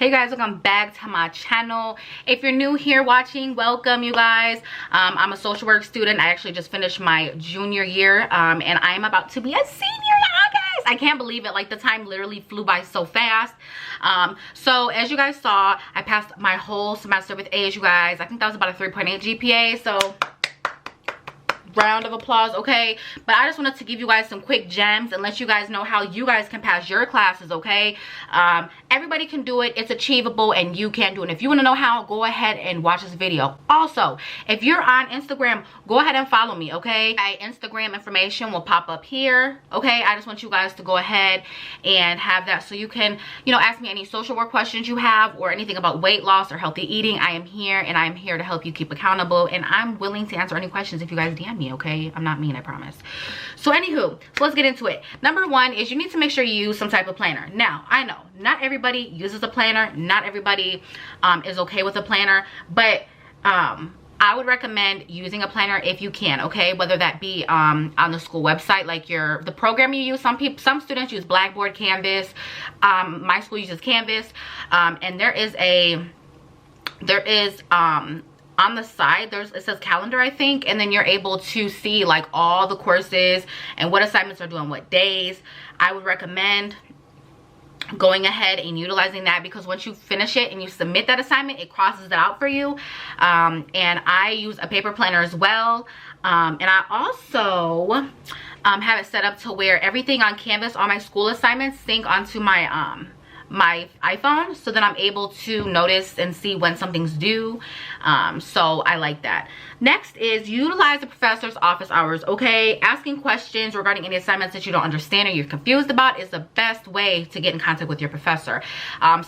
Hey guys, welcome back to my channel. If you're new here watching, welcome you guys. I'm a social work student. I actually just finished my junior year and I am about to be a senior now, guys. I can't believe it. Like, the time literally flew by so fast. So as you guys saw, I passed my whole semester with A's, you guys. I think that was about a 3.8 GPA. So round of applause, okay? But I just wanted to give you guys some quick gems and let you guys know how you guys can pass your classes, okay? Everybody can do it. It's achievable and you can do it. If you want to know how, go ahead and watch this video. Also, if you're on Instagram, go ahead and follow me, okay? My Instagram information will pop up here, okay? I just want you guys to go ahead and have that so you can, you know, ask me any social work questions you have or anything about weight loss or healthy eating. I am here and I am here to help you keep accountable, and I'm willing to answer any questions if you guys DM me, okay? I'm not mean, I promise. So anywho, so let's get into it. Number one is you need to make sure you use some type of planner. Now, I know not everybody uses a planner, not everybody is okay with a planner, but I would recommend using a planner if you can, okay? Whether that be on the school website, like the program you use. Some students use Blackboard, Canvas. My school uses Canvas, and there is on the side, it says calendar, I think, and then you're able to see like all the courses and what assignments are due on what days. I would recommend going ahead and utilizing that, because once you finish it and you submit that assignment, it crosses it out for you. And I use a paper planner as well, and I also have it set up to where everything on Canvas, all my school assignments, sync onto my my iPhone, so that I'm able to notice and see when something's due. So I like that. Next is utilize the professor's office hours, okay? Asking questions regarding any assignments that you don't understand or you're confused about is the best way to get in contact with your professor.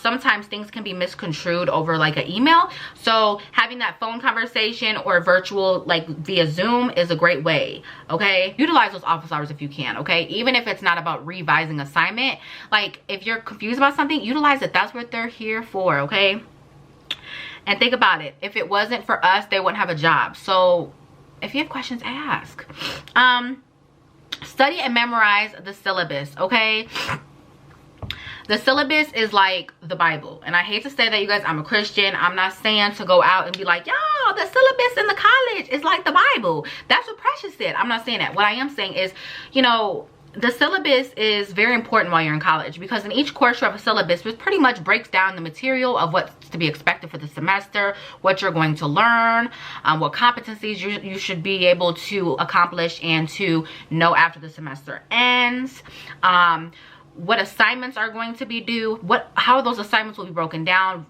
Sometimes things can be misconstrued over like an email, so having that phone conversation or virtual, like via Zoom, is a great way, okay? Utilize those office hours if you can, okay? Even if it's not about revising assignment, like if you're confused about something, utilize it. That's what they're here for, okay? And think about it. If it wasn't for us, they wouldn't have a job. So if you have questions, ask. Study and memorize the syllabus, okay? The syllabus is like the Bible. And I hate to say that, you guys, I'm a Christian. I'm not saying to go out and be like, yo, the syllabus in the college is like the Bible. That's what Precious said. I'm not saying that. What I am saying is, you know, the syllabus is very important while you're in college, because in each course you have a syllabus which pretty much breaks down the material of what's to be expected for the semester, what you're going to learn, what competencies you should be able to accomplish and to know after the semester ends, what assignments are going to be due, how those assignments will be broken down,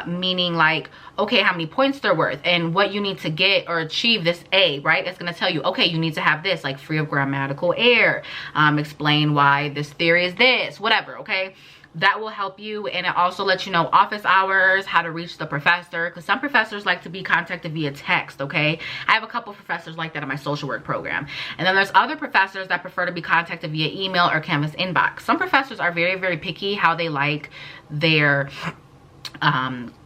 meaning like, okay, how many points they're worth and what you need to get or achieve this A, right? It's going to tell you, okay, you need to have this, like free of grammatical error, explain why this theory is this, whatever, okay? That will help you. And it also lets you know office hours, how to reach the professor, because some professors like to be contacted via text, okay? I have a couple of professors like that in my social work program. And then there's other professors that prefer to be contacted via email or Canvas inbox. Some professors are very, very picky how they like their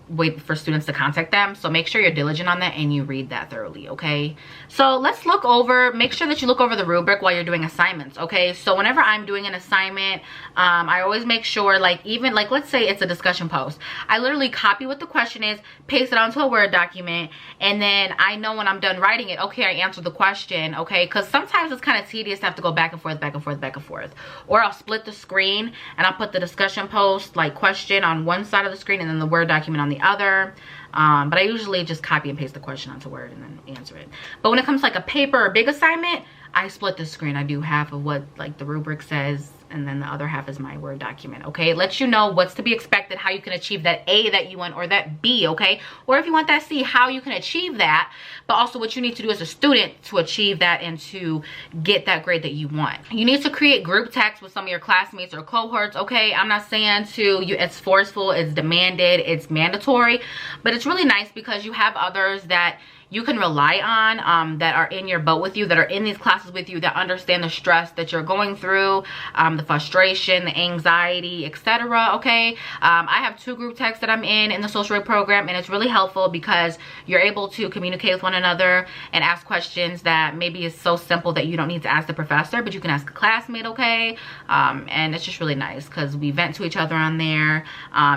wait for students to contact them. So make sure you're diligent on that and you read that thoroughly, okay? So let's make sure that you look over the rubric while you're doing assignments, okay? So whenever I'm doing an assignment, I always make sure, like, even like, let's say it's a discussion post, I literally copy what the question is, paste it onto a Word document, and then I know when I'm done writing it, okay, I answered the question, okay? Because sometimes it's kind of tedious to have to go back and forth, back and forth, back and forth. Or I'll split the screen and I'll put the discussion post, like question, on one side of the screen and then the Word document on the other. But I usually just copy and paste the question onto Word and then answer it. But when it comes to like a paper or big assignment, I split the screen. I do half of what like the rubric says, and then the other half is my Word document, okay? It lets you know what's to be expected, how you can achieve that A that you want, or that B, okay? Or if you want that C, how you can achieve that, but also what you need to do as a student to achieve that and to get that grade that you want. You need to create group text with some of your classmates or cohorts, okay? I'm not saying it's forceful, it's demanded, it's mandatory, but it's really nice because you have others that you can rely on, that are in your boat with you, that are in these classes with you, that understand the stress that you're going through, the frustration, the anxiety, etc. Okay, I have 2 group texts that I'm in the social work program, and it's really helpful because you're able to communicate with one another and ask questions that maybe is so simple that you don't need to ask the professor, but you can ask a classmate. Okay, and it's just really nice because we vent to each other on there.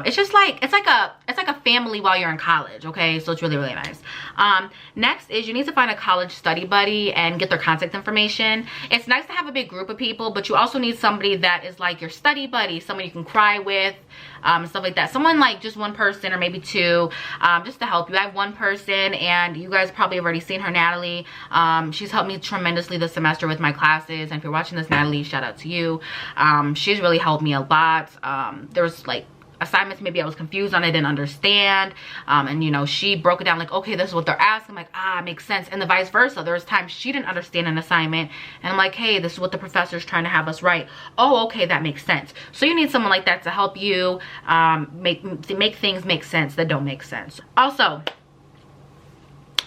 It's just like it's like a family while you're in college. Okay, so it's really nice. Next is you need to find a college study buddy and get their contact information. It's nice to have a big group of people, but you also need somebody that is like your study buddy, someone you can cry with, stuff like that. Someone like just one person or maybe 2, just to help you. I have one person, and you guys probably have already seen her, Natalie. She's helped me tremendously this semester with my classes, and if you're watching this, Natalie, shout out to you. She's really helped me a lot. There was like assignments maybe I was confused on, I didn't understand, and you know, she broke it down like, okay, this is what they're asking. I'm like, it makes sense. And the vice versa, there was times she didn't understand an assignment, and I'm like, hey, this is what the professor's trying to have us write. Oh, okay, that makes sense. So you need someone like that to help you make things make sense that don't make sense. Also,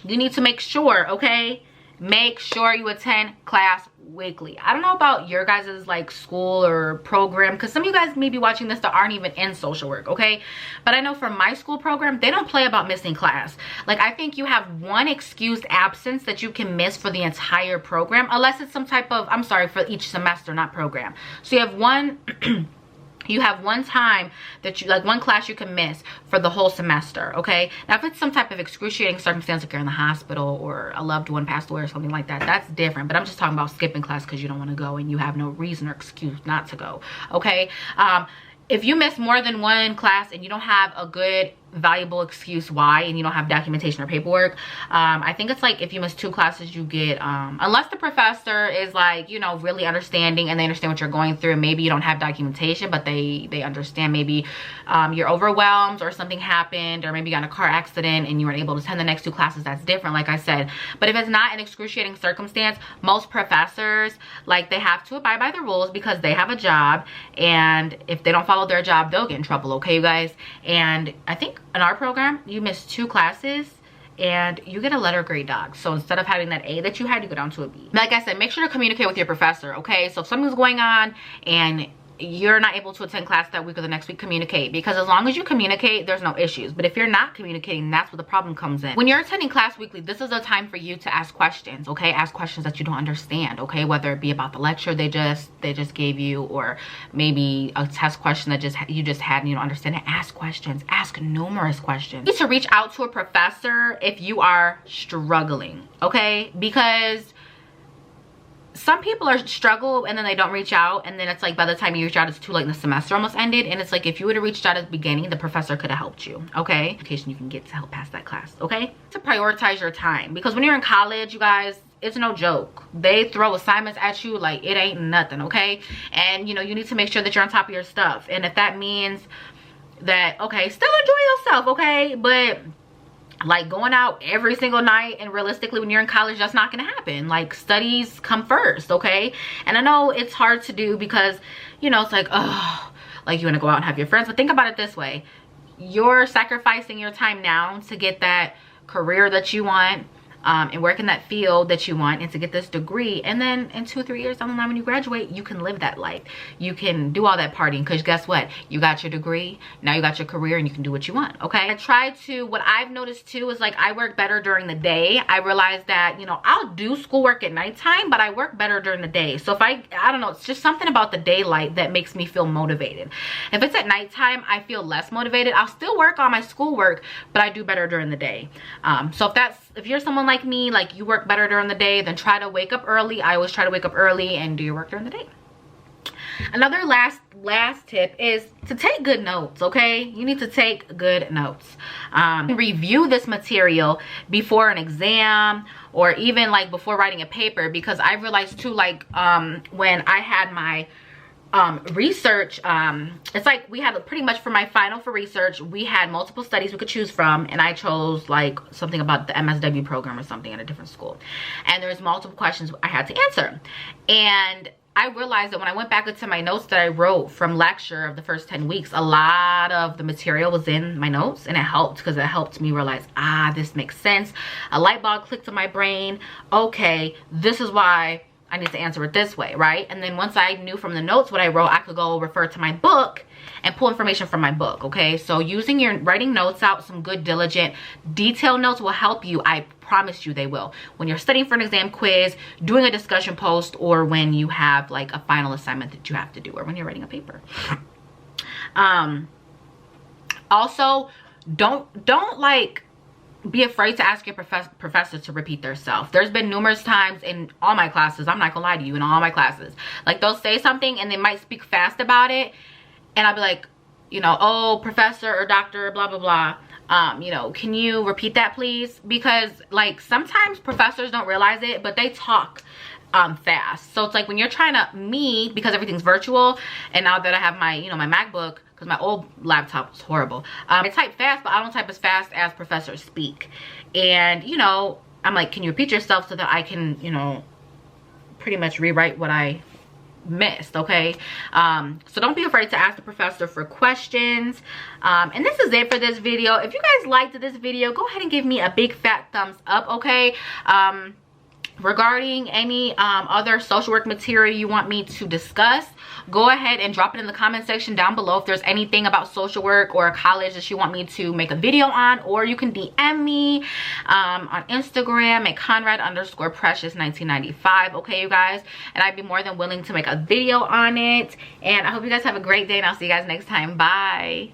you need to make sure, okay, make sure you attend class weekly. I don't know about your guys' like school or program, because some of you guys may be watching this that aren't even in social work, okay? But I know for my school program, they don't play about missing class. Like, I think you have 1 excused absence that you can miss for the entire program, unless it's some type of, I'm sorry, for each semester, not program. So you have one you have 1 time that you, like 1 class you can miss for the whole semester, okay? Now, if it's some type of excruciating circumstance, like you're in the hospital or a loved one passed away or something like that, that's different. But I'm just talking about skipping class because you don't want to go and you have no reason or excuse not to go, okay? If you miss more than 1 class and you don't have a good valuable excuse why, and you don't have documentation or paperwork, I think it's like if you miss 2 classes, you get, unless the professor is like, you know, really understanding and they understand what you're going through, maybe you don't have documentation, but they understand maybe you're overwhelmed or something happened, or maybe you got in a car accident and you weren't able to attend the next 2 classes, that's different, like I said. But if it's not an excruciating circumstance, most professors, like, they have to abide by the rules because they have a job, and if they don't follow their job, they'll get in trouble, okay, you guys? And I think in our program, you miss 2 classes and you get a letter grade, dog. So instead of having that A that you had, you go down to a B. Like I said, make sure to communicate with your professor, okay? So if something's going on and you're not able to attend class that week or the next week, communicate, because as long as you communicate, there's no issues. But if you're not communicating, that's where the problem comes in. When you're attending class weekly, this is a time for you to ask questions, okay? Ask questions that you don't understand, okay? Whether it be about the lecture they just gave you, or maybe a test question that you just had and you don't understand it. Ask questions. Ask numerous questions. You need to reach out to a professor if you are struggling, okay? Because some people are struggle and then they don't reach out, and then it's like by the time you reach out, it's too late and the semester almost ended. And it's like, if you would have reached out at the beginning, the professor could have helped you, okay? Education you can get to help pass that class, okay? To prioritize your time, because when you're in college, you guys, it's no joke. They throw assignments at you like it ain't nothing, okay? And you know, you need to make sure that you're on top of your stuff. And if that means that, okay, still enjoy yourself, okay, but like going out every single night, and realistically when you're in college, that's not gonna happen. Like, studies come first, okay? And I know it's hard to do because, you know, it's like, oh, like you want to go out and have your friends, but think about it this way: you're sacrificing your time now to get that career that you want, and work in that field that you want, and to get this degree, and then in 2 or 3 years down the line when you graduate, you can live that life. You can do all that partying, because guess what? You got your degree, now you got your career, and you can do what you want, okay? I try to, what I've noticed too is, like, I work better during the day. I realized that, you know, I'll do schoolwork at nighttime, but I work better during the day. So if I don't know, it's just something about the daylight that makes me feel motivated. If it's at nighttime, I feel less motivated. I'll still work on my schoolwork, but I do better during the day. So if you're someone like me, like you work better during the day, then try to wake up early. I always try to wake up early and do your work during the day. Another last tip is to take good notes, okay? You need to take good notes. Review this material before an exam, or even like before writing a paper, because I realized too, like when I had my research, it's like we had pretty much for my final for research, we had multiple studies we could choose from, and I chose like something about the MSW program or something at a different school, and there's multiple questions I had to answer. And I realized that when I went back into my notes that I wrote from lecture of the first 10 weeks, a lot of the material was in my notes, and it helped because it helped me realize, this makes sense. A light bulb clicked in my brain. Okay, this is why I need to answer it this way, right? And then once I knew from the notes what I wrote, I could go refer to my book and pull information from my book, okay? So using your writing notes out, some good diligent detailed notes will help you. I promise you they will. When you're studying for an exam quiz, doing a discussion post, or when you have like a final assignment that you have to do, or when you're writing a paper. Also, don't like be afraid to ask your professor to repeat themselves. There's been numerous times in all my classes, I'm not gonna lie to you, in all my classes, like they'll say something and they might speak fast about it, and I'll be like, you know, oh, professor or doctor, blah, blah, blah. You know, can you repeat that please? Because like sometimes professors don't realize it, but they talk fast. So it's like when you're trying to, because everything's virtual, and now that I have my, you know, my MacBook, because my old laptop was horrible. I type fast, but I don't type as fast as professors speak. And, you know, I'm like, can you repeat yourself so that I can, you know, pretty much rewrite what I missed, okay? So don't be afraid to ask the professor for questions. And this is it for this video. If you guys liked this video, go ahead and give me a big fat thumbs up, okay? Regarding any other social work material you want me to discuss, go ahead and drop it in the comment section down below. If there's anything about social work or college that you want me to make a video on, or you can DM me on Instagram at Conrad_Precious1995, okay you guys, and I'd be more than willing to make a video on it. And I hope you guys have a great day, and I'll see you guys next time. Bye.